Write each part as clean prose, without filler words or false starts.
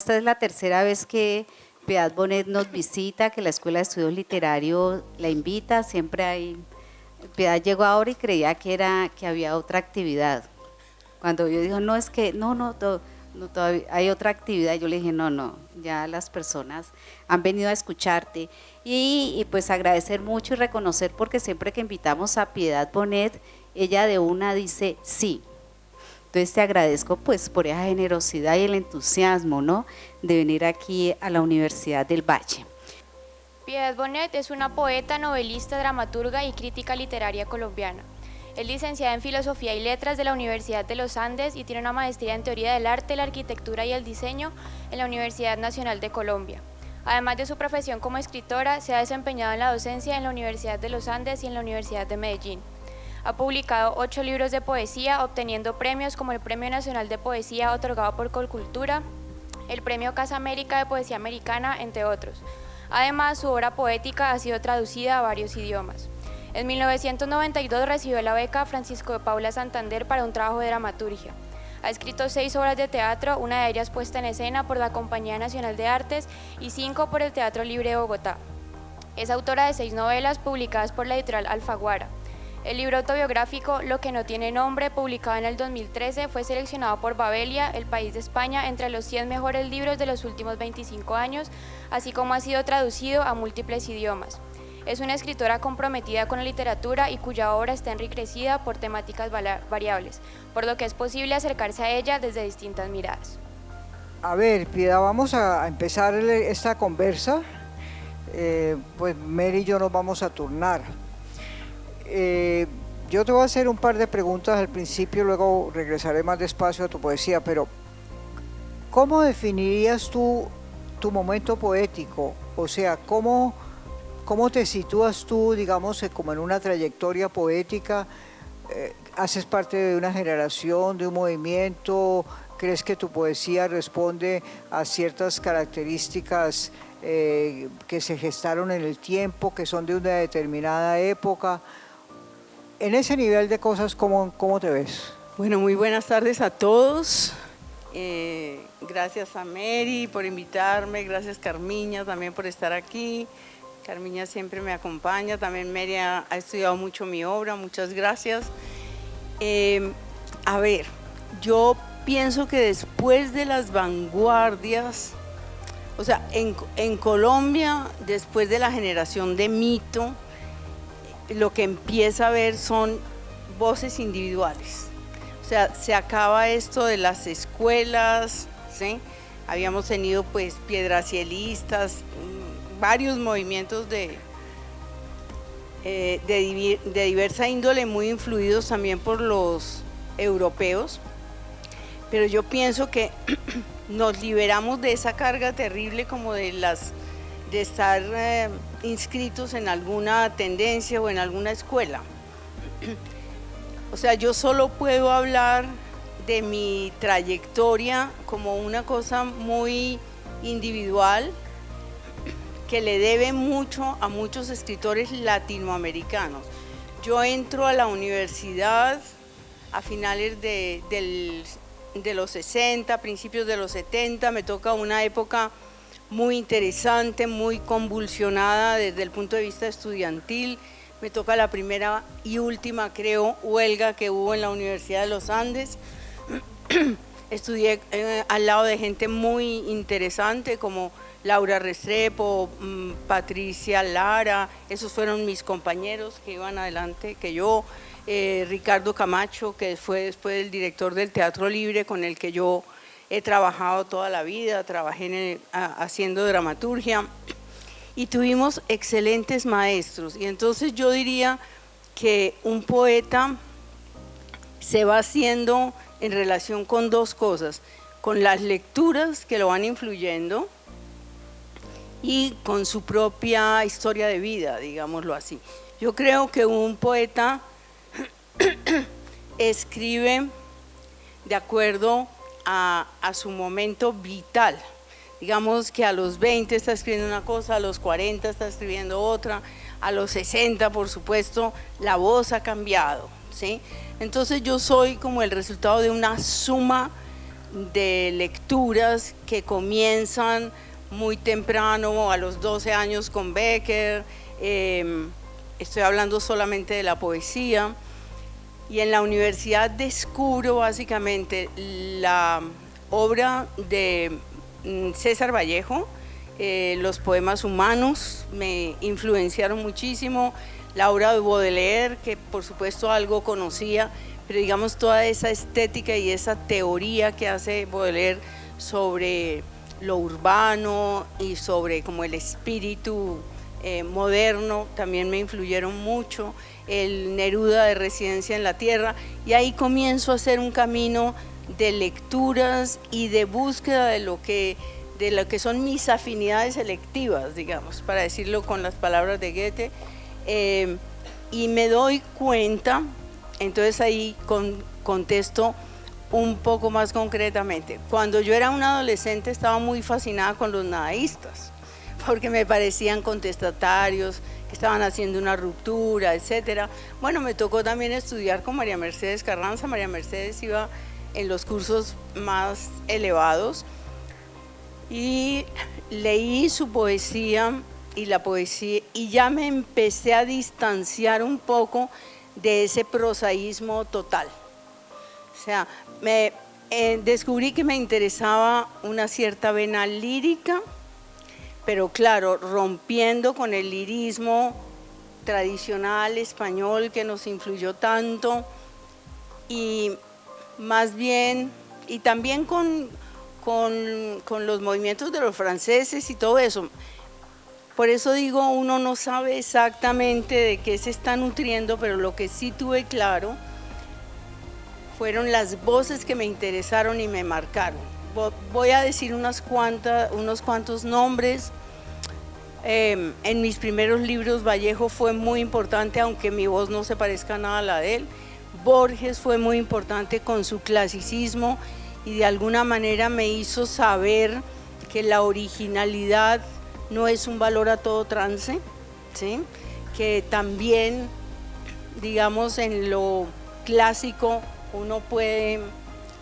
Esta es la tercera vez que Piedad Bonet nos visita, que la Escuela de Estudios Literarios la invita, siempre hay. Piedad llegó ahora y creía que había otra actividad. Cuando yo dijo, no, es que no, todavía hay otra actividad, yo le dije, no, ya las personas han venido a escucharte. Y pues agradecer mucho y reconocer, porque siempre que invitamos a Piedad Bonet, ella de una dice sí. Entonces te agradezco pues por esa generosidad y el entusiasmo, ¿no?, de venir aquí a la Universidad del Valle. Piedad Bonet es una poeta, novelista, dramaturga y crítica literaria colombiana. Es licenciada en Filosofía y Letras de la Universidad de los Andes y tiene una maestría en Teoría del Arte, la Arquitectura y el Diseño en la Universidad Nacional de Colombia. Además de su profesión como escritora, se ha desempeñado en la docencia en la Universidad de los Andes y en la Universidad de Medellín. Ha publicado 8 libros de poesía, obteniendo premios como el Premio Nacional de Poesía otorgado por Colcultura, el Premio Casa América de Poesía Americana, entre otros. Además, su obra poética ha sido traducida a varios idiomas. En 1992 recibió la beca Francisco de Paula Santander para un trabajo de dramaturgia. Ha escrito 6 obras de teatro, una de ellas puesta en escena por la Compañía Nacional de Artes y 5 por el Teatro Libre de Bogotá. Es autora de 6 novelas publicadas por la editorial Alfaguara. El libro autobiográfico Lo que no tiene nombre, publicado en el 2013, fue seleccionado por Babelia, El País de España, entre los 100 mejores libros de los últimos 25 años, así como ha sido traducido a múltiples idiomas. Es una escritora comprometida con la literatura y cuya obra está enriquecida por temáticas variables, por lo que es posible acercarse a ella desde distintas miradas. A ver, Piedad, vamos a empezar esta conversa. Pues Mary y yo nos vamos a turnar. Yo te voy a hacer un par de preguntas al principio, luego regresaré más despacio a tu poesía, pero ¿cómo definirías tú tu momento poético? O sea, ¿cómo te sitúas tú, digamos, como en una trayectoria poética? ¿Haces parte de una generación, de un movimiento? ¿Crees que tu poesía responde a ciertas características que se gestaron en el tiempo, que son de una determinada época? En ese nivel de cosas, ¿cómo te ves? Bueno, muy buenas tardes a todos. Gracias a Mary por invitarme, gracias Carmiña también por estar aquí. Carmiña siempre me acompaña, también Mary ha estudiado mucho mi obra, muchas gracias. A ver, yo pienso que después de las vanguardias, o sea, en Colombia, después de la generación de Mito, lo que empieza a ver son voces individuales. O sea, se acaba esto de las escuelas, ¿sí? Habíamos tenido pues piedracielistas, varios movimientos de diversa índole, muy influidos también por los europeos, pero yo pienso que nos liberamos de esa carga terrible como de estar inscritos en alguna tendencia o en alguna escuela. O sea, yo solo puedo hablar de mi trayectoria como una cosa muy individual que le debe mucho a muchos escritores latinoamericanos. Yo entro a la universidad a finales de los 60, principios de los 70, me toca una época muy interesante, muy convulsionada desde el punto de vista estudiantil. Me toca la primera y última, creo, huelga que hubo en la Universidad de los Andes. Estudié al lado de gente muy interesante como Laura Restrepo, Patricia Lara, esos fueron mis compañeros que iban adelante que yo, Ricardo Camacho, que fue después el director del Teatro Libre, con el que yo he trabajado toda la vida, trabajé haciendo dramaturgia y tuvimos excelentes maestros. Y entonces yo diría que un poeta se va haciendo en relación con dos cosas, con las lecturas que lo van influyendo y con su propia historia de vida, digámoslo así. Yo creo que un poeta escribe de acuerdo a su momento vital. Digamos que a los 20 está escribiendo una cosa, a los 40 está escribiendo otra, a los 60, por supuesto, la voz ha cambiado, ¿sí? Entonces yo soy como el resultado de una suma de lecturas que comienzan muy temprano, a los 12 años con Becker, estoy hablando solamente de la poesía, y en la universidad descubro básicamente la obra de César Vallejo, los poemas humanos me influenciaron muchísimo, la obra de Baudelaire, que por supuesto algo conocía, pero digamos toda esa estética y esa teoría que hace Baudelaire sobre lo urbano y sobre como el espíritu moderno también me influyeron mucho, el Neruda de Residencia en la Tierra, y ahí comienzo a hacer un camino de lecturas y de búsqueda de lo que son mis afinidades selectivas, digamos, para decirlo con las palabras de Goethe, y me doy cuenta, entonces ahí contesto un poco más concretamente. Cuando yo era una adolescente estaba muy fascinada con los nadaístas, porque me parecían contestatarios, que estaban haciendo una ruptura, etcétera. Bueno, me tocó también estudiar con María Mercedes Carranza. María Mercedes iba en los cursos más elevados y leí su poesía y ya me empecé a distanciar un poco de ese prosaísmo total. O sea, descubrí que me interesaba una cierta vena lírica, pero claro, rompiendo con el lirismo tradicional español que nos influyó tanto, y más bien, y también con los movimientos de los franceses y todo eso. Por eso digo, uno no sabe exactamente de qué se está nutriendo, pero lo que sí tuve claro fueron las voces que me interesaron y me marcaron. Voy a decir unos cuantos nombres. En mis primeros libros Vallejo fue muy importante, aunque mi voz no se parezca nada a la de él. Borges fue muy importante con su clasicismo y de alguna manera me hizo saber que la originalidad no es un valor a todo trance, ¿sí? Que también, digamos, en lo clásico uno puede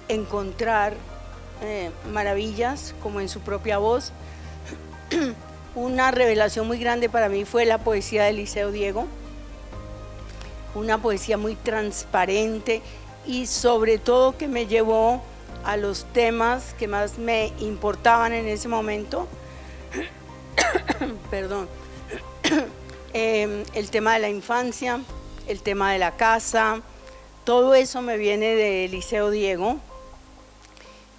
encontrar maravillas como en su propia voz. Una revelación muy grande para mí fue la poesía de Eliseo Diego, una poesía muy transparente y sobre todo que me llevó a los temas que más me importaban en ese momento. Perdón. El tema de la infancia, el tema de la casa, todo eso me viene de Eliseo Diego.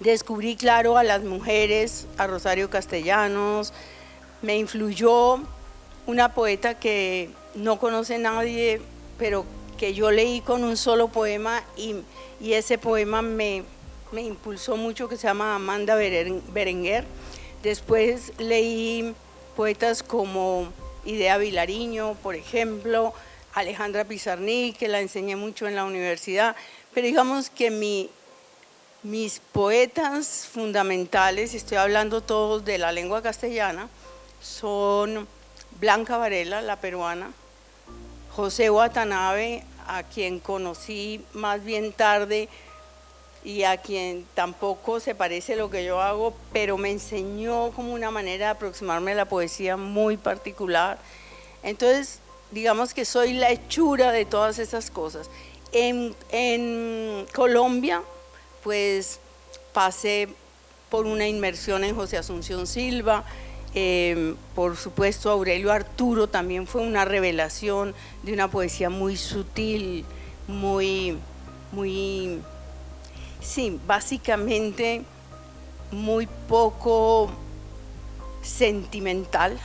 Descubrí, claro, a las mujeres, a Rosario Castellanos. Me influyó una poeta que no conoce nadie, pero que yo leí con un solo poema y ese poema me impulsó mucho, que se llama Amanda Berenguer. Después leí poetas como Idea Vilariño, por ejemplo, Alejandra Pizarnik, que la enseñé mucho en la universidad, pero digamos que mis poetas fundamentales, estoy hablando todos de la lengua castellana, son Blanca Varela, la peruana, José Watanabe, a quien conocí más bien tarde y a quien tampoco se parece lo que yo hago, pero me enseñó como una manera de aproximarme a la poesía muy particular. Entonces, digamos que soy la hechura de todas esas cosas. En Colombia, pues pasé por una inmersión en José Asunción Silva, por supuesto Aurelio Arturo también fue una revelación de una poesía muy sutil, sí, básicamente muy poco sentimental.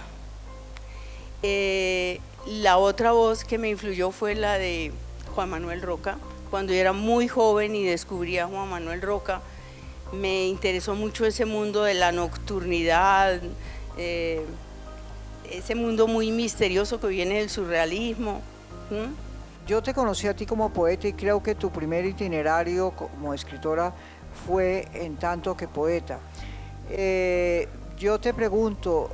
La otra voz que me influyó fue la de Juan Manuel Roca. Cuando yo era muy joven y descubrí a Juan Manuel Roca, me interesó mucho ese mundo de la nocturnidad, ese mundo muy misterioso que viene del surrealismo. Yo te conocí a ti como poeta y creo que tu primer itinerario como escritora fue en tanto que poeta. Yo te pregunto,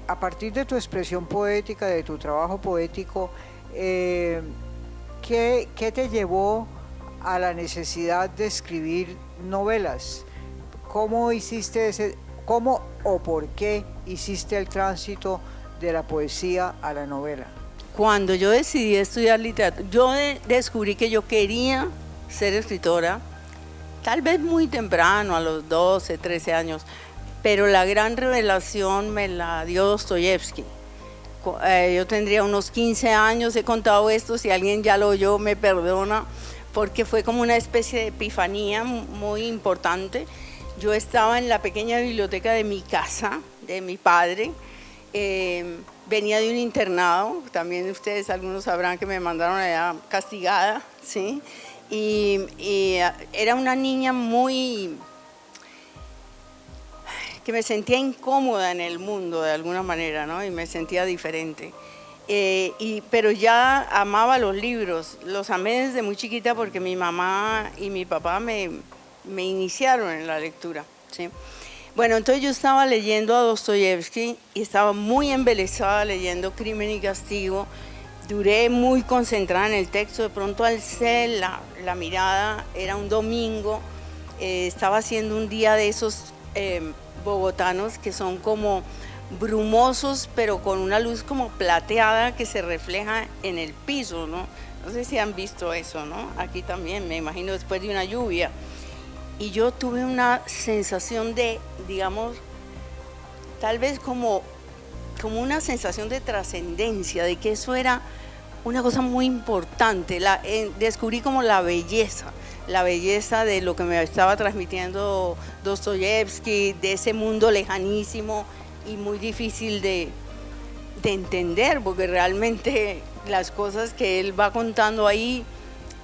a partir de tu expresión poética, de tu trabajo poético, ¿qué te llevó a la necesidad de escribir novelas? ¿cómo hiciste cómo o por qué hiciste el tránsito de la poesía a la novela? Cuando yo decidí estudiar literatura, yo descubrí que yo quería ser escritora, tal vez muy temprano, a los 12, 13 años, pero la gran revelación me la dio Dostoyevsky. Yo tendría unos 15 años, he contado esto, si alguien ya lo oyó me perdona, porque fue como una especie de epifanía muy importante. Yo estaba en la pequeña biblioteca de mi casa, de mi padre, venía de un internado, también ustedes algunos sabrán que me mandaron allá castigada, ¿sí? Y era una niña muy, que me sentía incómoda en el mundo de alguna manera, ¿no? Y me sentía diferente. Pero ya amaba los libros, los amé desde muy chiquita porque mi mamá y mi papá me iniciaron en la lectura, ¿sí? Bueno, entonces yo estaba leyendo a Dostoyevsky y estaba muy embelesada leyendo Crimen y Castigo. Duré muy concentrada en el texto, de pronto alcé la mirada, era un domingo, estaba haciendo un día de esos bogotanos que son como brumosos, pero con una luz como plateada que se refleja en el piso, ¿no? No sé si han visto eso, ¿no? Aquí también, me imagino, después de una lluvia. Y yo tuve una sensación de, digamos, tal vez como una sensación de trascendencia, de que eso era una cosa muy importante. Descubrí como la belleza de lo que me estaba transmitiendo Dostoyevsky, de ese mundo lejanísimo y muy difícil de entender, porque realmente las cosas que él va contando ahí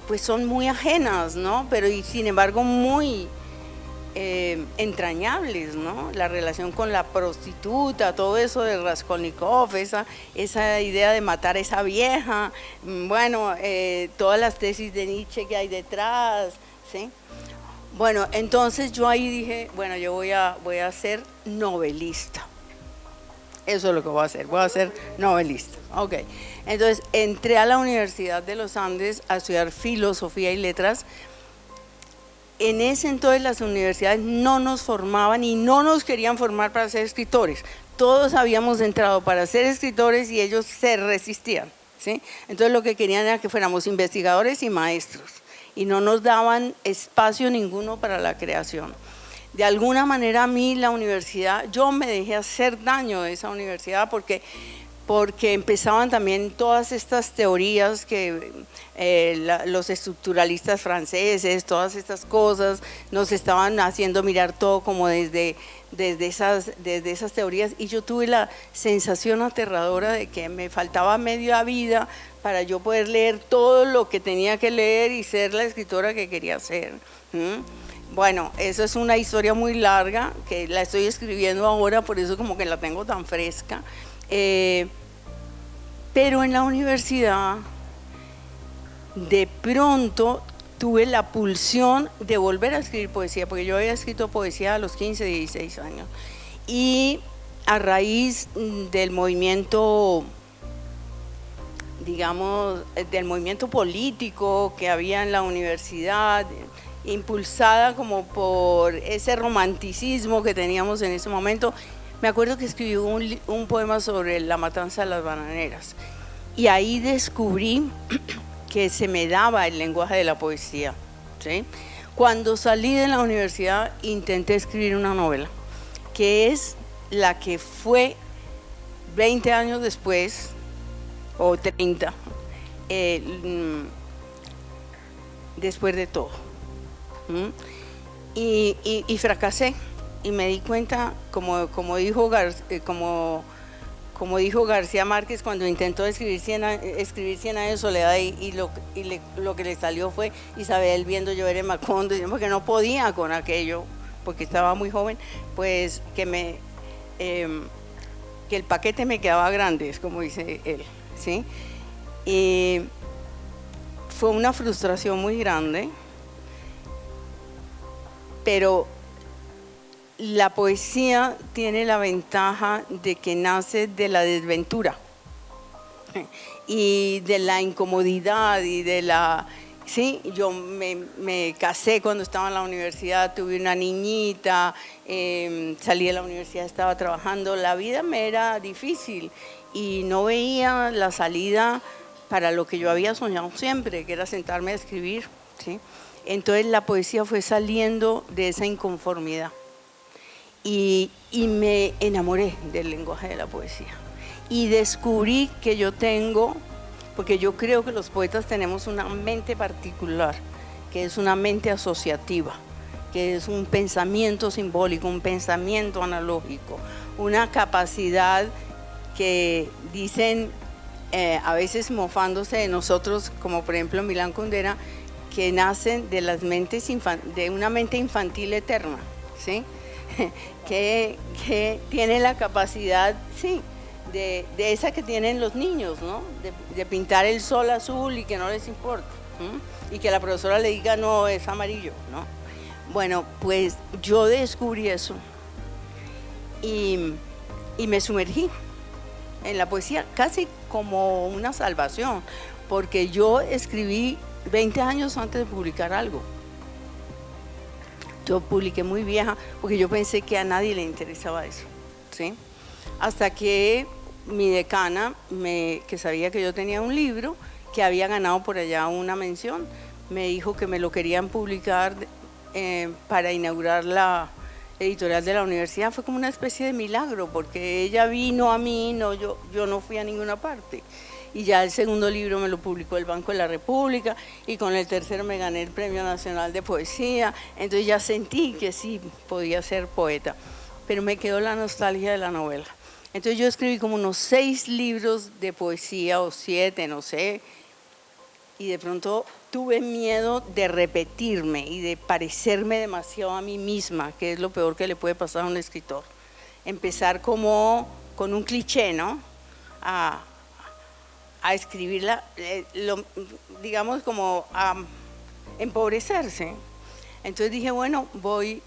pues son muy ajenas, ¿no? Pero y sin embargo muy entrañables, ¿no? La relación con la prostituta, todo eso de Raskolnikov, esa idea de matar a esa vieja, bueno, todas las tesis de Nietzsche que hay detrás, ¿sí? Bueno, entonces yo ahí dije, bueno, yo voy a ser novelista. Eso es lo que voy a ser novelista. Ok, entonces entré a la Universidad de los Andes a estudiar filosofía y letras. En ese entonces las universidades no nos formaban y no nos querían formar para ser escritores. Todos habíamos entrado para ser escritores y ellos se resistían, ¿sí? Entonces lo que querían era que fuéramos investigadores y maestros y no nos daban espacio ninguno para la creación. De alguna manera a mí la universidad, yo me dejé hacer daño de esa universidad porque empezaban también todas estas teorías que los estructuralistas franceses, todas estas cosas, nos estaban haciendo mirar todo como desde esas teorías, y yo tuve la sensación aterradora de que me faltaba media vida para yo poder leer todo lo que tenía que leer y ser la escritora que quería ser. Bueno, eso es una historia muy larga que la estoy escribiendo ahora, por eso como que la tengo tan fresca. Pero en la universidad, de pronto, tuve la pulsión de volver a escribir poesía, porque yo había escrito poesía a los 15, 16 años. Y a raíz del movimiento, digamos, del movimiento político que había en la universidad, impulsada como por ese romanticismo que teníamos en ese momento, me acuerdo que escribí un poema sobre la matanza de las bananeras y ahí descubrí que se me daba el lenguaje de la poesía, ¿sí? Cuando salí de la universidad intenté escribir una novela, que es la que fue 20 años después, o 30, después de todo. Y fracasé. Y me di cuenta, como dijo García Márquez cuando intentó escribir 100 años de soledad y lo que le salió fue Isabel viendo llover en Macondo, porque no podía con aquello, porque estaba muy joven, pues que el paquete me quedaba grande, es como dice él, ¿sí? Y fue una frustración muy grande, pero la poesía tiene la ventaja de que nace de la desventura y de la incomodidad y de Sí, yo me casé cuando estaba en la universidad, tuve una niñita, salí de la universidad, estaba trabajando, la vida me era difícil y no veía la salida para lo que yo había soñado siempre, que era sentarme a escribir, ¿sí? Entonces la poesía fue saliendo de esa inconformidad y me enamoré del lenguaje de la poesía y descubrí que yo tengo, porque yo creo que los poetas tenemos una mente particular, que es una mente asociativa, que es un pensamiento simbólico, un pensamiento analógico, una capacidad que dicen a veces mofándose de nosotros, como por ejemplo Milán Kundera, que nacen de las mentes de una mente infantil eterna, ¿sí? que tiene la capacidad, sí, de esa que tienen los niños, ¿no? De pintar el sol azul y que no les importa, y que la profesora le diga no, es amarillo, ¿no? Bueno, pues yo descubrí eso y me sumergí en la poesía casi como una salvación, porque yo escribí 20 años antes de publicar algo. Yo publiqué muy vieja porque yo pensé que a nadie le interesaba eso, ¿sí? Hasta que mi decana, que sabía que yo tenía un libro, que había ganado por allá una mención, me dijo que me lo querían publicar para inaugurar la editorial de la universidad. Fue como una especie de milagro, porque ella vino a mí, no, yo no fui a ninguna parte. Y ya el segundo libro me lo publicó el Banco de la República y con el tercero me gané el Premio Nacional de Poesía. Entonces ya sentí que sí podía ser poeta, pero me quedó la nostalgia de la novela. Entonces yo escribí como unos 6 libros de poesía o 7, no sé, y de pronto tuve miedo de repetirme y de parecerme demasiado a mí misma, que es lo peor que le puede pasar a un escritor. Empezar como con un cliché, ¿no? A escribirla, digamos como a empobrecerse. Entonces dije, bueno,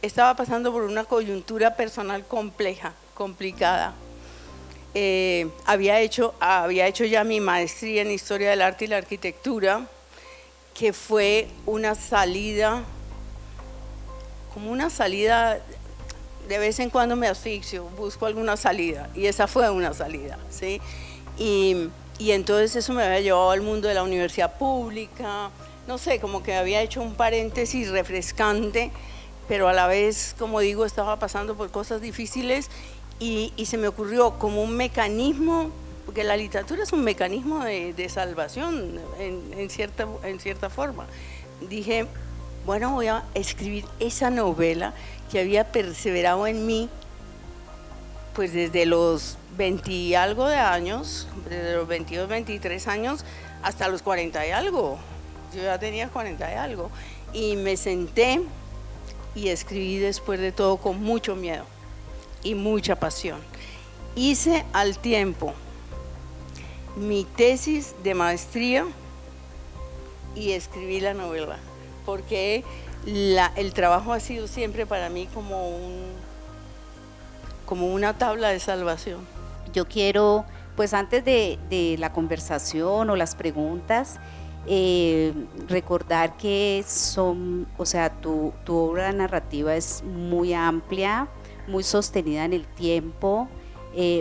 estaba pasando por una coyuntura personal compleja, complicada. Había hecho ya mi maestría en Historia del Arte y la Arquitectura, que fue una salida, de vez en cuando me asfixio, busco alguna salida, y esa fue una salida, ¿sí? Y entonces eso me había llevado al mundo de la universidad pública, no sé, como que había hecho un paréntesis refrescante, pero a la vez, como digo, estaba pasando por cosas difíciles y se me ocurrió como un mecanismo, porque la literatura es un mecanismo de salvación en cierta forma. Dije, bueno, voy a escribir esa novela que había perseverado en mí pues desde los 20 y algo de años, desde los 22, 23 años hasta los 40 y algo. Yo ya tenía 40 y algo. Y me senté y escribí después de todo con mucho miedo y mucha pasión. Hice al tiempo mi tesis de maestría y escribí la novela, porque el trabajo ha sido siempre para mí como una tabla de salvación. Yo quiero, pues antes de la conversación o las preguntas, recordar que tu obra narrativa es muy amplia, muy sostenida en el tiempo,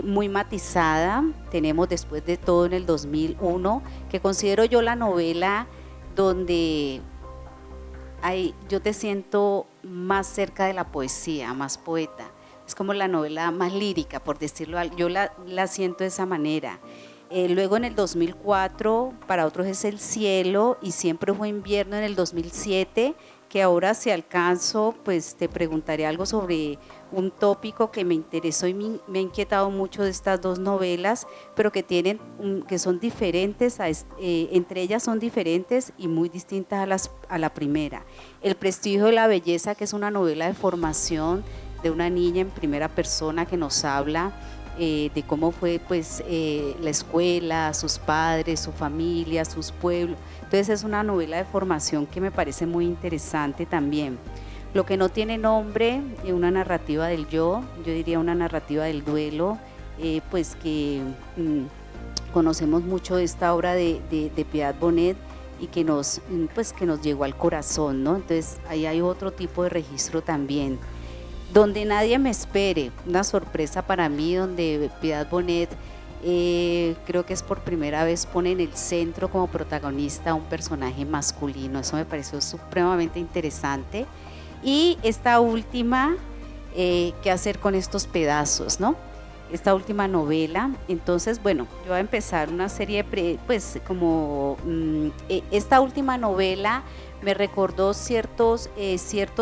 muy matizada. Tenemos Después de todo en el 2001, que considero yo la novela donde yo te siento más cerca de la poesía, más poeta. Es como la novela más lírica, por decirlo, yo la siento de esa manera. Luego en el 2004, para otros es El cielo, y Siempre fue invierno en el 2007, que ahora si alcanzo, pues te preguntaré algo sobre un tópico que me interesó y me ha inquietado mucho de estas dos novelas, pero que son diferentes, entre ellas son diferentes y muy distintas a la primera. El prestigio de la belleza, que es una novela de formación de una niña en primera persona que nos habla de cómo fue pues la escuela, sus padres, su familia, sus pueblos. Entonces es una novela de formación que me parece muy interesante también. Lo que no tiene nombre, una narrativa del yo diría una narrativa del duelo, pues que conocemos mucho de esta obra de Piedad Bonet, y que nos, pues, que nos llegó al corazón, ¿no? Entonces ahí hay otro tipo de registro también. Donde nadie me espere, una sorpresa para mí, donde Piedad Bonet creo que es por primera vez pone en el centro como protagonista a un personaje masculino. Eso me pareció supremamente interesante. Y esta última, ¿qué hacer con estos pedazos, no? Esta última novela, entonces, bueno, yo voy a empezar una serie de, pues, como, esta última novela me recordó ciertos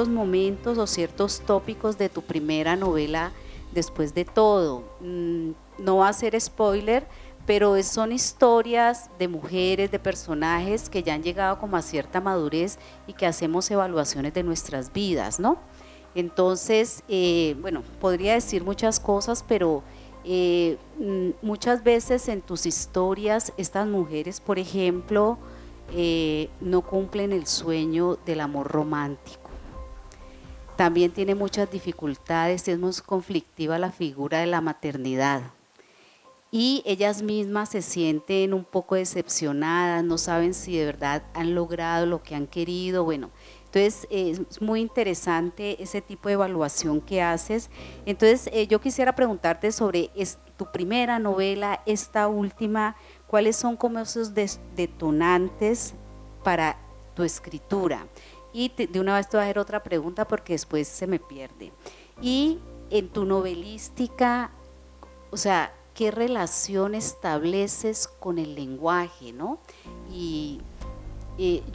momentos o ciertos tópicos de tu primera novela, Después de todo. No va a ser spoiler, pero son historias de mujeres, de personajes que ya han llegado como a cierta madurez y que hacemos evaluaciones de nuestras vidas, ¿no? Entonces, bueno, podría decir muchas cosas, pero muchas veces en tus historias, estas mujeres, por ejemplo, no cumplen el sueño del amor romántico. También tiene muchas dificultades, es muy conflictiva la figura de la maternidad. Y ellas mismas se sienten un poco decepcionadas, no saben si de verdad han logrado lo que han querido. Bueno, entonces es muy interesante ese tipo de evaluación que haces. Entonces yo quisiera preguntarte sobre tu primera novela, esta última, ¿cuáles son como esos detonantes para tu escritura? Y de una vez te voy a hacer otra pregunta porque después se me pierde. Y en tu novelística, o sea, ¿qué relación estableces con el lenguaje, no?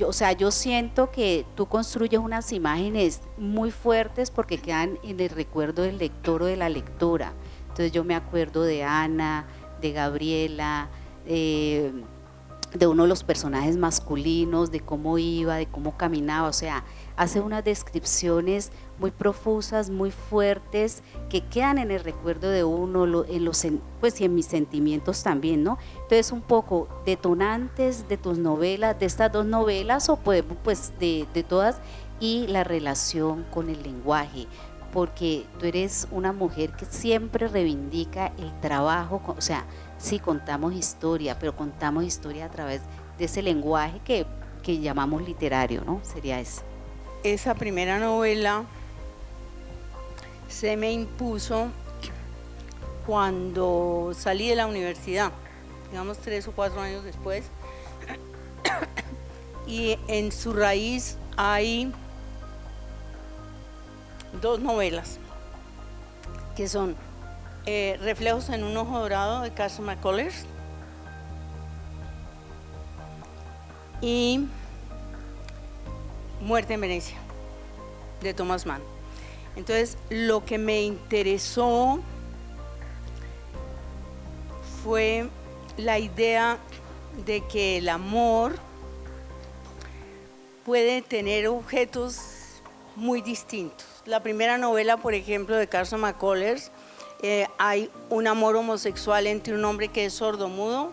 O sea, yo siento que tú construyes unas imágenes muy fuertes porque quedan en el recuerdo del lector o de la lectora. Entonces yo me acuerdo de Ana, de Gabriela, de uno de los personajes masculinos, de cómo iba, de cómo caminaba, o sea, hace unas descripciones muy profusas, muy fuertes, que quedan en el recuerdo de uno, pues y en mis sentimientos también, ¿no? Entonces un poco detonantes de tus novelas, de estas dos novelas, o pues de todas, y la relación con el lenguaje, porque tú eres una mujer que siempre reivindica el trabajo, o sea, sí contamos historia, pero contamos historia a través de ese lenguaje que llamamos literario, ¿no? Sería eso. Esa primera novela se me impuso cuando salí de la universidad, digamos 3 o 4 años después, y en su raíz hay 2 novelas que son Reflejos en un ojo dorado de Carson McCullers y Muerte en Venecia de Thomas Mann. Entonces, lo que me interesó fue la idea de que el amor puede tener objetos muy distintos. La primera novela, por ejemplo, de Carson McCullers, hay un amor homosexual entre un hombre que es sordomudo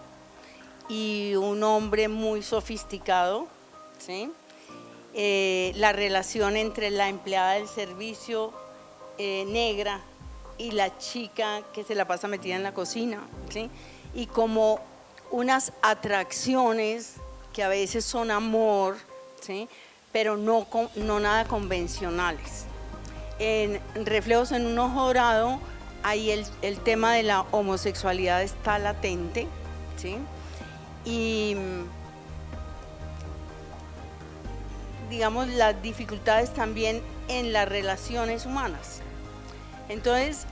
y un hombre muy sofisticado, ¿sí? La relación entre la empleada del servicio negra y la chica que se la pasa metida en la cocina, ¿sí? Y como unas atracciones que a veces son amor, ¿sí? Pero no nada convencionales. En Reflejos en un ojo dorado, ahí el tema de la homosexualidad está latente, ¿sí? Y digamos las dificultades también en las relaciones humanas. Entonces,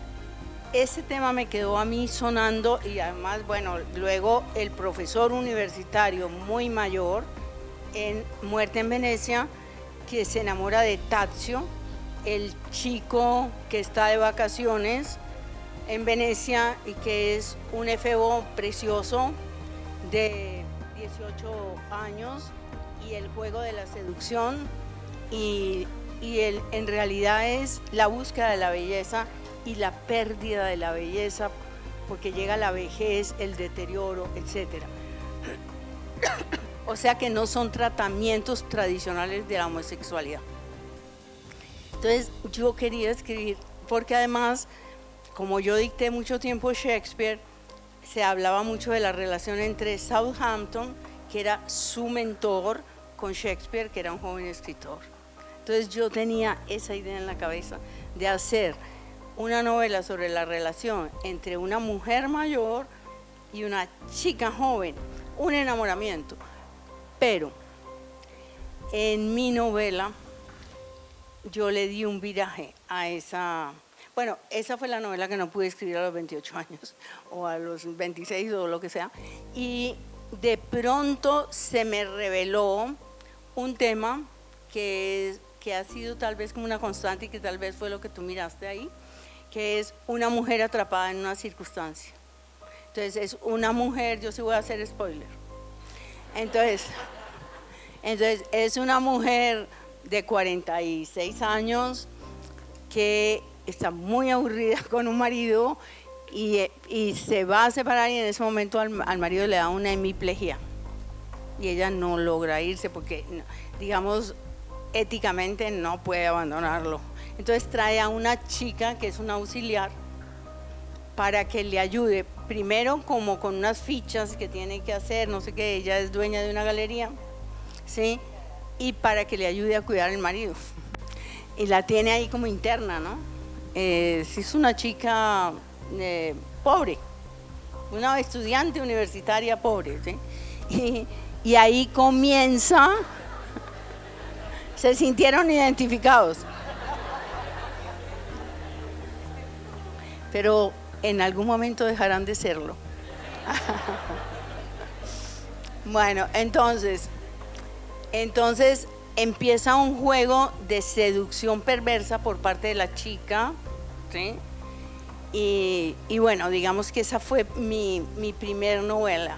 ese tema me quedó a mí sonando y además, bueno, luego el profesor universitario muy mayor en Muerte en Venecia, que se enamora de Tazio, el chico que está de vacaciones en Venecia y que es un efebo precioso de 18 años, y el juego de la seducción y en realidad es la búsqueda de la belleza y la pérdida de la belleza, porque llega la vejez, el deterioro, etc. O sea que no son tratamientos tradicionales de la homosexualidad. Entonces yo quería escribir, porque además, como yo dicté mucho tiempo Shakespeare, se hablaba mucho de la relación entre Southampton, que era su mentor con Shakespeare, que era un joven escritor. Entonces yo tenía esa idea en la cabeza de hacer una novela sobre la relación entre una mujer mayor y una chica joven, un enamoramiento. Pero en mi novela yo le di un viraje a esa. Bueno, esa fue la novela que no pude escribir a los 28 años o a los 26 o lo que sea. Y de pronto se me reveló un tema que ha sido tal vez como una constante y que tal vez fue lo que tú miraste ahí, que es una mujer atrapada en una circunstancia. Entonces es una mujer, yo sí voy a hacer spoiler. Entonces es una mujer de 46 años que está muy aburrida con un marido y se va a separar, y en ese momento al marido le da una hemiplegia y ella no logra irse porque, digamos, éticamente no puede abandonarlo. Entonces trae a una chica que es una auxiliar para que le ayude, primero como con unas fichas que tiene que hacer, no sé qué, ella es dueña de una galería, ¿sí? Y para que le ayude a cuidar al marido. Y la tiene ahí como interna, ¿no? Es una chica pobre, una estudiante universitaria pobre, ¿sí? Y ahí comienza, se sintieron identificados, pero en algún momento dejarán de serlo. Bueno, entonces empieza un juego de seducción perversa por parte de la chica, ¿sí? Y bueno, digamos que esa fue mi primera novela.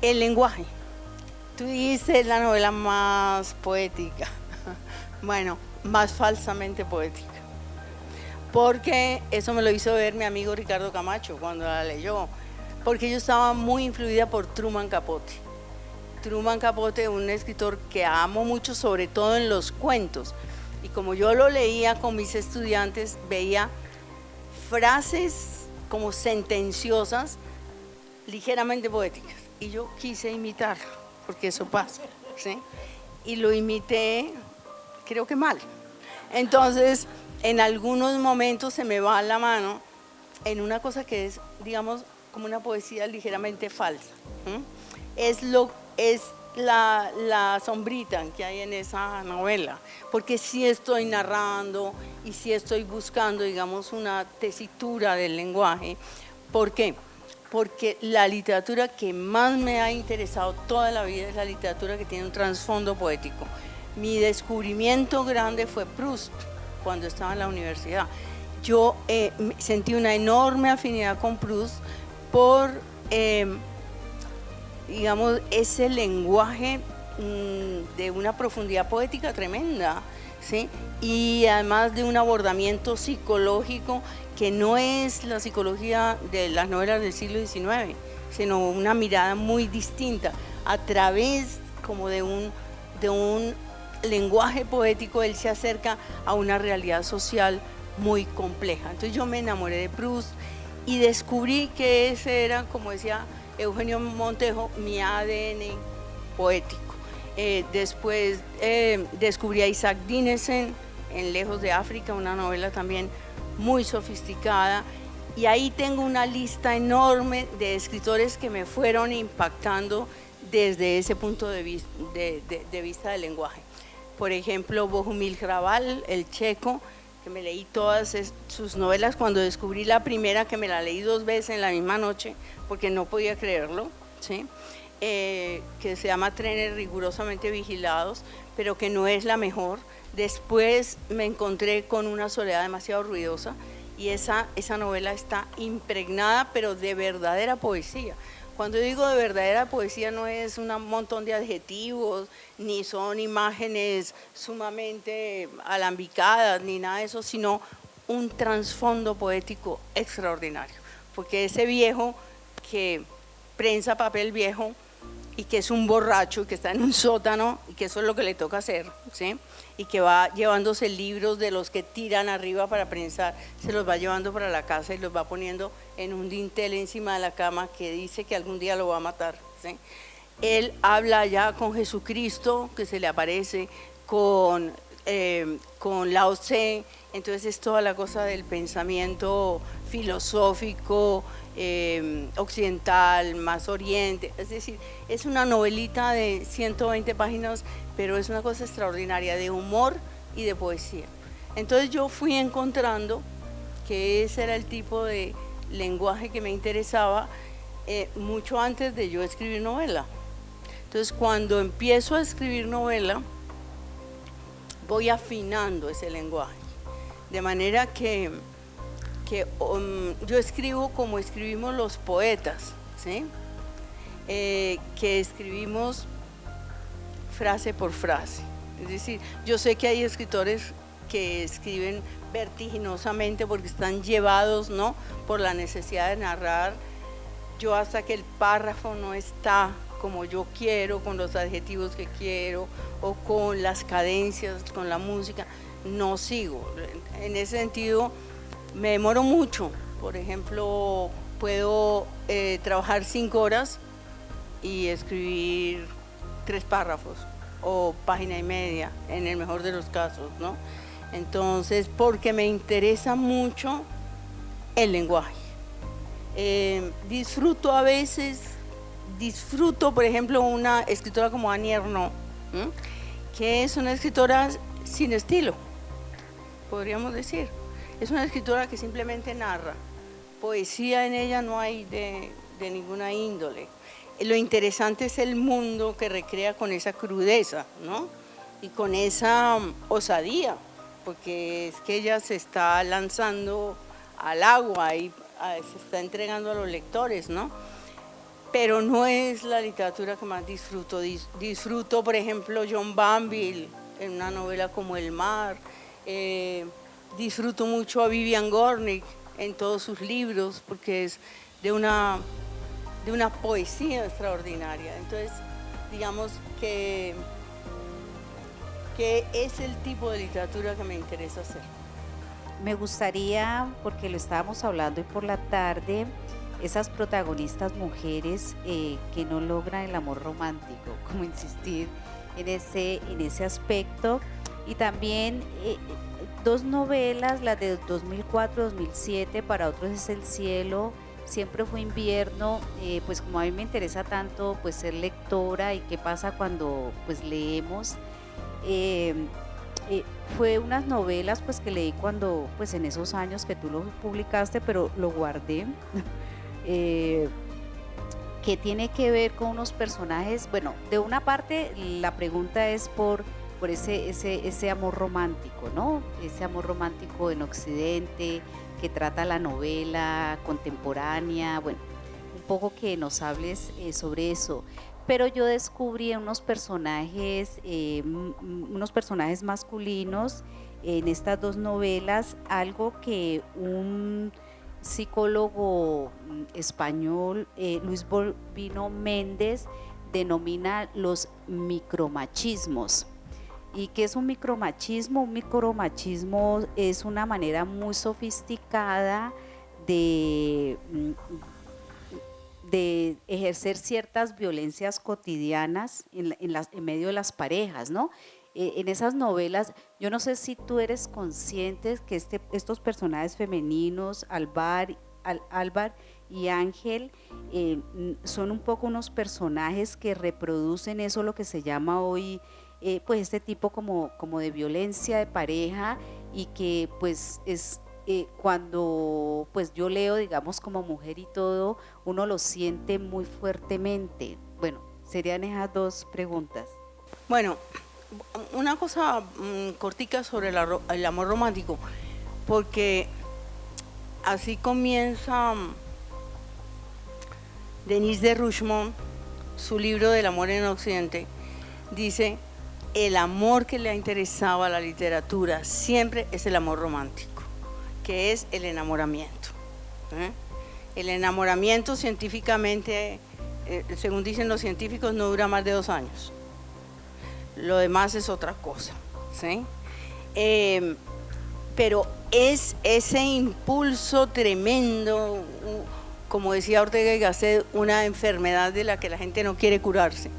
El lenguaje. Tú dices la novela más poética. Bueno, más falsamente poética. Porque eso me lo hizo ver mi amigo Ricardo Camacho cuando la leyó. Porque yo estaba muy influida por Truman Capote. Truman Capote, un escritor que amo mucho, sobre todo en los cuentos. Y como yo lo leía con mis estudiantes, veía frases como sentenciosas, ligeramente poéticas. Y yo quise imitarlo, porque eso pasa, ¿sí? Y lo imité, creo que mal. Entonces, en algunos momentos se me va la mano en una cosa que es, digamos, como una poesía ligeramente falsa. Es la sombrita que hay en esa novela, porque sí estoy narrando y sí estoy buscando, digamos, una tesitura del lenguaje. ¿Por qué? Porque la literatura que más me ha interesado toda la vida es la literatura que tiene un trasfondo poético. Mi descubrimiento grande fue Proust, cuando estaba en la universidad. Yo sentí una enorme afinidad con Proust por, digamos, ese lenguaje de una profundidad poética tremenda, ¿sí? Y además de un abordamiento psicológico que no es la psicología de las novelas del siglo XIX, sino una mirada muy distinta. A través como de un lenguaje poético, él se acerca a una realidad social muy compleja. Entonces yo me enamoré de Proust y descubrí que ese era, como decía Eugenio Montejo, mi ADN poético. Después descubrí a Isaac Dinesen en Lejos de África, una novela también muy sofisticada, y ahí tengo una lista enorme de escritores que me fueron impactando desde ese punto de vista del lenguaje. Por ejemplo, Bohumil Hrabal, el checo, que me leí todas sus novelas cuando descubrí la primera, que me la leí 2 veces en la misma noche porque no podía creerlo, ¿sí? Que se llama Trenes rigurosamente vigilados, pero que no es la mejor. Después me encontré con Una soledad demasiado ruidosa, y esa novela está impregnada, pero de verdadera poesía. Cuando digo de verdadera poesía, no es un montón de adjetivos, ni son imágenes sumamente alambicadas, ni nada de eso, sino un trasfondo poético extraordinario. Porque ese viejo que prensa papel viejo y que es un borracho, que está en un sótano y que eso es lo que le toca hacer, ¿sí? Y que va llevándose libros de los que tiran arriba para prensar, se los va llevando para la casa y los va poniendo en un dintel encima de la cama que dice que algún día lo va a matar, ¿sí? Él habla ya con Jesucristo, que se le aparece, con Lao Tse, entonces es toda la cosa del pensamiento filosófico, occidental, más oriente, es decir, es una novelita de 120 páginas, pero es una cosa extraordinaria de humor y de poesía. Entonces yo fui encontrando que ese era el tipo de lenguaje que me interesaba mucho antes de yo escribir novela. Entonces cuando empiezo a escribir novela, voy afinando ese lenguaje, de manera que yo escribo como escribimos los poetas, ¿sí? Que escribimos frase por frase. Es decir, yo sé que hay escritores que escriben vertiginosamente porque están llevados, ¿no?, por la necesidad de narrar. Yo hasta que el párrafo no está como yo quiero, con los adjetivos que quiero o con las cadencias, con la música, no sigo. En ese sentido me demoro mucho. Por ejemplo, puedo trabajar 5 horas y escribir 3 párrafos o página y media, en el mejor de los casos, ¿no? Entonces, porque me interesa mucho el lenguaje. Disfruto a veces, por ejemplo, una escritora como Annie Ernaux, que es una escritora sin estilo, podríamos decir. Es una escritora que simplemente narra. Poesía en ella no hay de ninguna índole. Lo interesante es el mundo que recrea con esa crudeza, ¿no? Y con esa osadía, porque es que ella se está lanzando al agua y se está entregando a los lectores, ¿no? Pero no es la literatura que más disfruto. Disfruto, por ejemplo, John Banville en una novela como El mar. Disfruto mucho a Vivian Gornick en todos sus libros, porque es de una poesía extraordinaria. Entonces, digamos que es el tipo de literatura que me interesa hacer. Me gustaría, porque lo estábamos hablando hoy por la tarde, esas protagonistas mujeres que no logran el amor romántico, como insistir en ese aspecto. Y también 2 novelas, las de 2004-2007, para otros es El cielo, Siempre fue invierno. Pues como a mí me interesa tanto pues ser lectora y qué pasa cuando pues leemos, fue unas novelas pues que leí cuando pues en esos años que tú lo publicaste, pero lo guardé. Que tiene que ver con unos personajes. Bueno, de una parte la pregunta es por ese amor romántico, ¿no? Ese amor romántico en Occidente que trata la novela contemporánea. Bueno, un poco que nos hables sobre eso. Pero yo descubrí unos personajes masculinos en estas 2 novelas, algo que un psicólogo español, Luis Bobino Méndez, denomina los micromachismos. ¿Y qué es un micromachismo? Un micromachismo es una manera muy sofisticada de ejercer ciertas violencias cotidianas en medio de las parejas, ¿no? En esas novelas, yo no sé si tú eres consciente que estos personajes femeninos, Álvar y Ángel, son un poco unos personajes que reproducen eso, lo que se llama hoy pues este tipo como de violencia de pareja, y que pues es cuando pues yo leo, digamos, como mujer y todo, uno lo siente muy fuertemente. Bueno, serían esas 2 preguntas. Bueno, una cosa cortica sobre el amor romántico, porque así comienza Denise de Rougemont su libro del amor en Occidente. Dice: el amor que le ha interesado a la literatura siempre es el amor romántico, que es el enamoramiento. El enamoramiento científicamente según dicen los científicos, no dura más de 2 años. Lo demás es otra cosa, ¿sí? Pero es ese impulso tremendo, como decía Ortega y Gasset, una enfermedad de la que la gente no quiere curarse.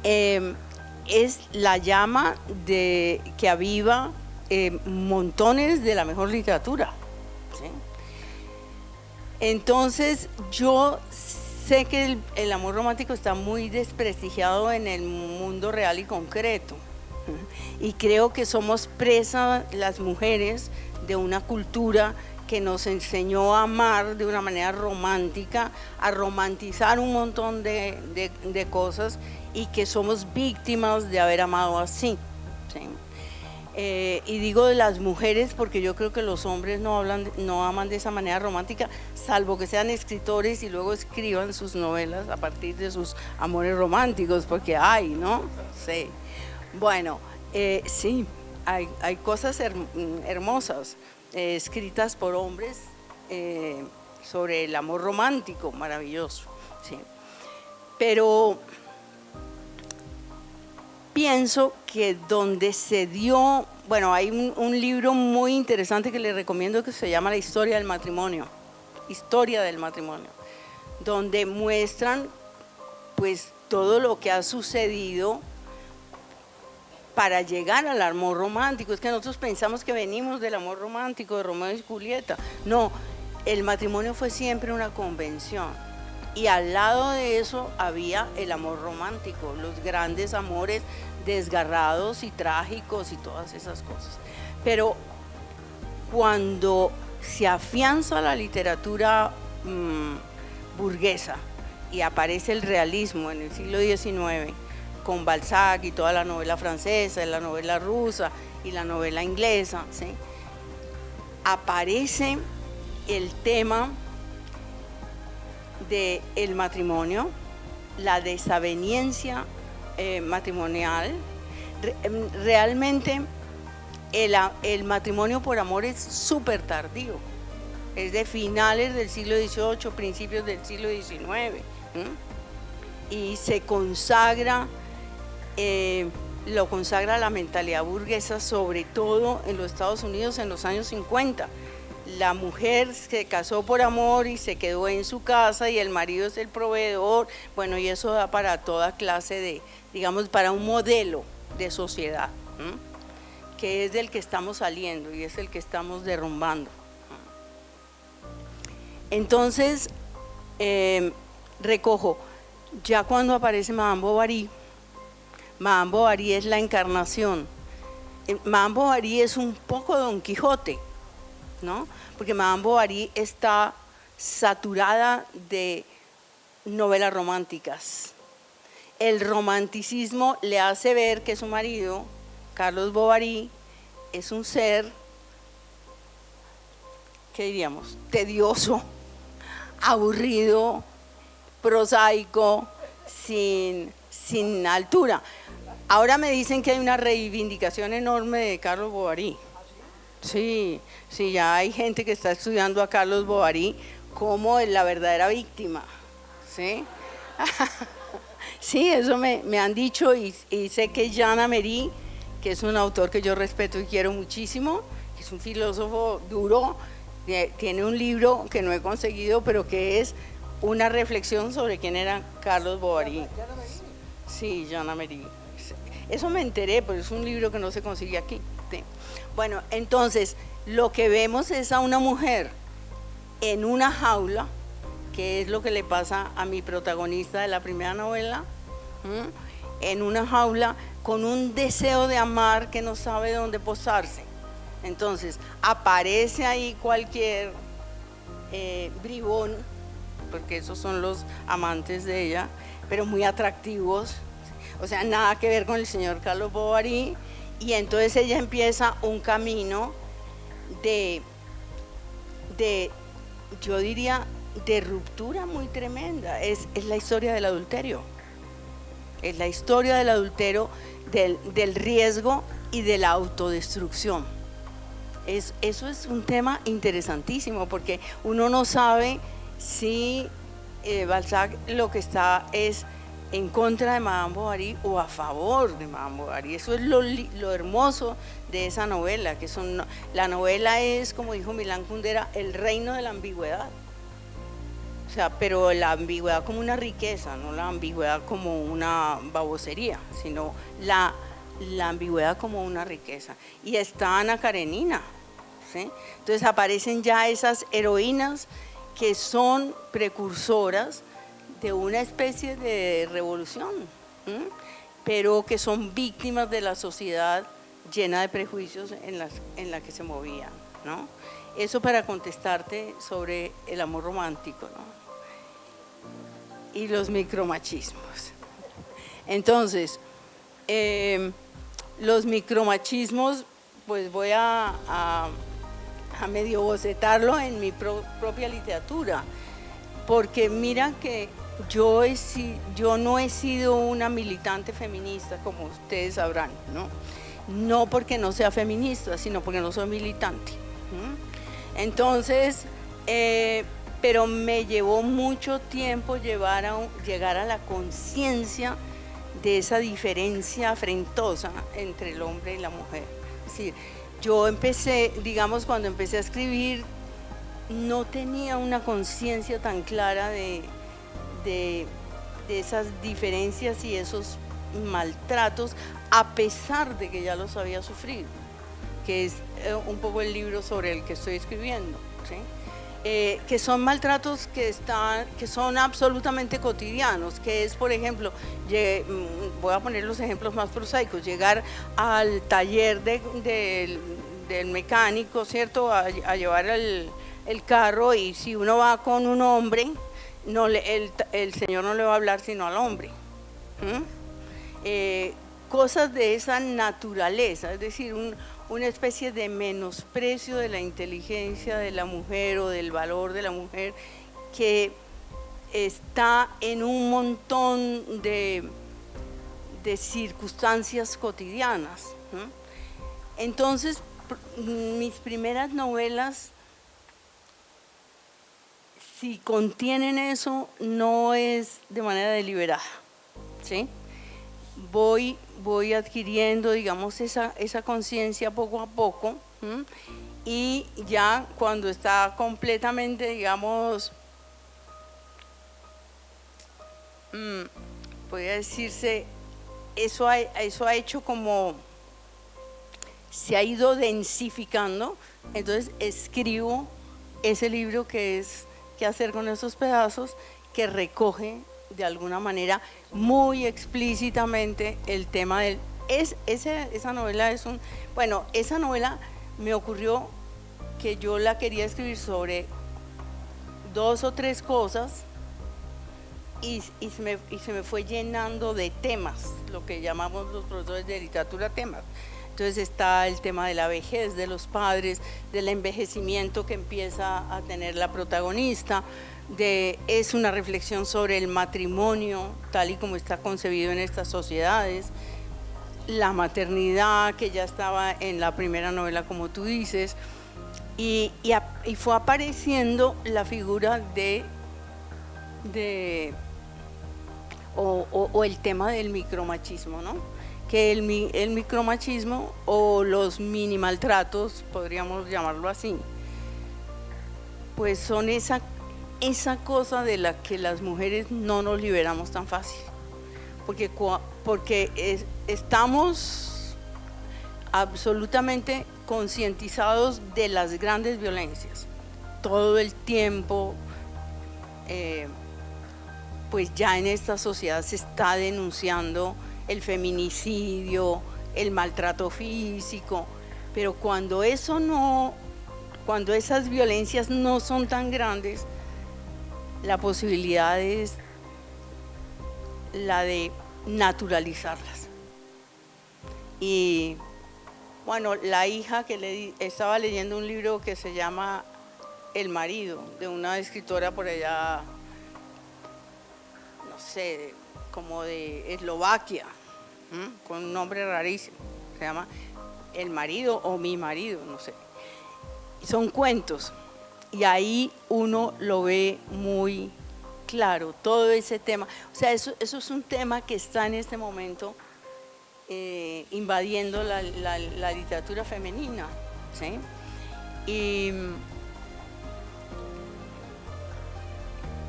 Es la llama que aviva montones de la mejor literatura, ¿sí? Entonces yo sé que el amor romántico está muy desprestigiado en el mundo real y concreto, y creo que somos presas las mujeres de una cultura que nos enseñó a amar de una manera romántica, a romantizar un montón de cosas, y que somos víctimas de haber amado así, ¿sí? Y digo de las mujeres porque yo creo que los hombres no aman de esa manera romántica, salvo que sean escritores y luego escriban sus novelas a partir de sus amores románticos, porque hay, ¿no? Sí. Bueno, sí, hay cosas hermosas escritas por hombres sobre el amor romántico, maravilloso, sí. Pero pienso que donde se dio, bueno, hay un libro muy interesante que les recomiendo que se llama La historia del matrimonio, donde muestran pues todo lo que ha sucedido para llegar al amor romántico. Es que nosotros pensamos que venimos del amor romántico de Romeo y Julieta. No, el matrimonio fue siempre una convención. Y al lado de eso había el amor romántico, los grandes amores desgarrados y trágicos y todas esas cosas. Pero cuando se afianza la literatura burguesa y aparece el realismo en el siglo XIX, con Balzac y toda la novela francesa, la novela rusa y la novela inglesa, ¿sí? Aparece el tema del matrimonio, la desaveniencia matrimonial. Realmente el matrimonio por amor es súper tardío, es de finales del siglo XVIII, principios del siglo XIX, y se consagra, lo consagra la mentalidad burguesa, sobre todo en los Estados Unidos en los años 50. La mujer se casó por amor y se quedó en su casa y el marido es el proveedor, bueno, y eso da para toda clase de, digamos, para un modelo de sociedad, que es del que estamos saliendo y es el que estamos derrumbando. Entonces, recojo, ya cuando aparece Madame Bovary es la encarnación. Madame Bovary es un poco Don Quijote, ¿no? Porque Madame Bovary está saturada de novelas románticas. El romanticismo le hace ver que su marido, Carlos Bovary, es un ser, ¿qué diríamos?, tedioso, aburrido, prosaico, sin altura. Ahora me dicen que hay una reivindicación enorme de Carlos Bovary. Sí, ya hay gente que está estudiando a Carlos Bovary como la verdadera víctima, ¿sí? Sí, eso me han dicho, y sé que Jean Améry, que es un autor que yo respeto y quiero muchísimo, que es un filósofo duro, tiene un libro que no he conseguido, pero que es una reflexión sobre quién era Carlos Bovary. Sí, Jean Améry. Eso me enteré, pero es un libro que no se consigue aquí. Sí. Bueno, entonces, lo que vemos es a una mujer en una jaula, que es lo que le pasa a mi protagonista de la primera novela, en una jaula con un deseo de amar que no sabe dónde posarse. Entonces, aparece ahí cualquier bribón, porque esos son los amantes de ella, pero muy atractivos, o sea, nada que ver con el señor Carlos Bovary, y entonces ella empieza un camino yo diría, de ruptura muy tremenda. Es la historia del adulterio, es la historia del adulterio, del riesgo y de la autodestrucción. Eso es un tema interesantísimo, porque uno no sabe si Balzac lo que está es en contra de Madame Bovary o a favor de Madame Bovary. Eso es lo hermoso de esa novela, que la novela es, como dijo Milán Kundera, el reino de la ambigüedad. O sea, pero la ambigüedad como una riqueza, no la ambigüedad como una babosería, sino la ambigüedad como una riqueza. Y está Ana Karenina, ¿sí? Entonces aparecen ya esas heroínas que son precursoras de una especie de revolución, pero que son víctimas de la sociedad llena de prejuicios en la que se movían, ¿no? Eso para contestarte sobre el amor romántico, ¿no? Y los micromachismos. Entonces, los micromachismos, pues voy a medio bocetarlo en mi propia literatura, porque mira que yo no he sido una militante feminista, como ustedes sabrán, ¿no? No porque no sea feminista, sino porque no soy militante. Entonces, pero me llevó mucho tiempo llegar a la conciencia de esa diferencia afrentosa entre el hombre y la mujer. Es decir, yo empecé, digamos, cuando empecé a escribir, no tenía una conciencia tan clara de esas diferencias y esos maltratos, a pesar de que ya los había sufrido, que es un poco el libro sobre el que estoy escribiendo, ¿sí? Que son maltratos que son absolutamente cotidianos, que es, por ejemplo, voy a poner los ejemplos más prosaicos, llegar al taller del mecánico, ¿cierto?, a llevar el carro, y si uno va con un hombre, el señor no le va a hablar sino al hombre. Cosas de esa naturaleza, es decir, una especie de menosprecio de la inteligencia de la mujer o del valor de la mujer, que está en un montón de circunstancias cotidianas. Entonces, mis primeras novelas, si contienen eso, no es de manera deliberada, ¿sí? Voy adquiriendo, digamos, esa conciencia poco a poco, y ya cuando está completamente, digamos, podría decirse, eso ha hecho como, se ha ido densificando, entonces escribo ese libro que es ¿Qué hacer con esos pedazos?, que recoge de alguna manera muy explícitamente el tema del… Esa novela es esa novela me ocurrió que yo la quería escribir sobre 2 o 3 cosas y se me fue llenando de temas, lo que llamamos los profesores de literatura temas. Entonces está el tema de la vejez de los padres, del envejecimiento que empieza a tener la protagonista, es una reflexión sobre el matrimonio tal y como está concebido en estas sociedades, la maternidad, que ya estaba en la primera novela, como tú dices, y fue apareciendo la figura o el tema del micromachismo, ¿no? Que el micromachismo o los mini maltratos, podríamos llamarlo así, pues son esa cosa de la que las mujeres no nos liberamos tan fácil, porque estamos absolutamente concientizados de las grandes violencias todo el tiempo. Pues ya en esta sociedad se está denunciando el feminicidio, el maltrato físico, pero cuando esas violencias no son tan grandes, la posibilidad es la de naturalizarlas. Y bueno, la hija que estaba leyendo un libro que se llama El marido, de una escritora por allá, no sé, como de Eslovaquia, con un nombre rarísimo, se llama El marido o Mi marido, no sé. Son cuentos y ahí uno lo ve muy claro todo ese tema. O sea, eso es un tema que está en este momento invadiendo la literatura femenina, ¿sí?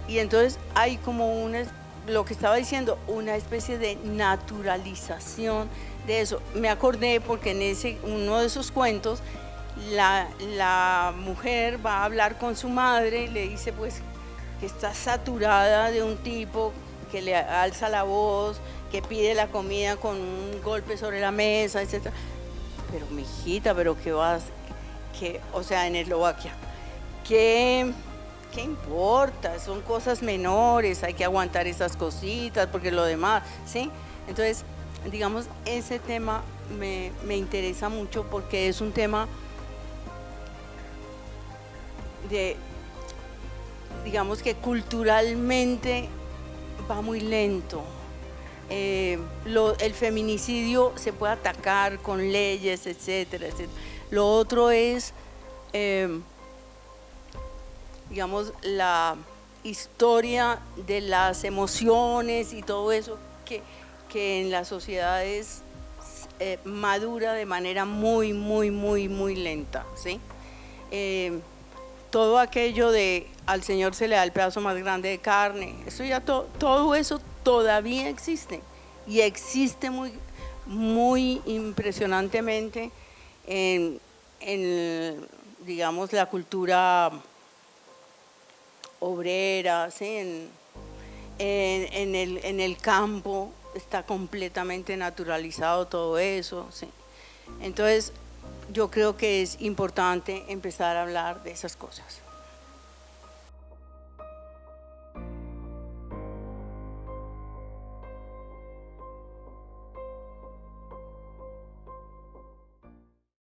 Y entonces hay como lo que estaba diciendo, una especie de naturalización de eso. Me acordé porque en uno de esos cuentos la mujer va a hablar con su madre y le dice pues que está saturada de un tipo que le alza la voz, que pide la comida con un golpe sobre la mesa, etc. Pero mijita, pero ¿qué vas? O sea, en Eslovaquia, ¿qué importa? Son cosas menores, hay que aguantar esas cositas, porque lo demás, ¿sí? Entonces, digamos, ese tema me interesa mucho porque es un tema digamos que culturalmente va muy lento. El feminicidio se puede atacar con leyes, etcétera, etcétera. Lo otro es, digamos, la historia de las emociones y todo eso que en las sociedades madura de manera muy, muy, muy, muy lenta, ¿sí? Todo aquello de al Señor se le da el pedazo más grande de carne, eso ya todo eso todavía existe y existe muy, muy impresionantemente en digamos, la cultura obrera, ¿sí? En el campo está completamente naturalizado todo eso, ¿sí? Entonces yo creo que es importante empezar a hablar de esas cosas.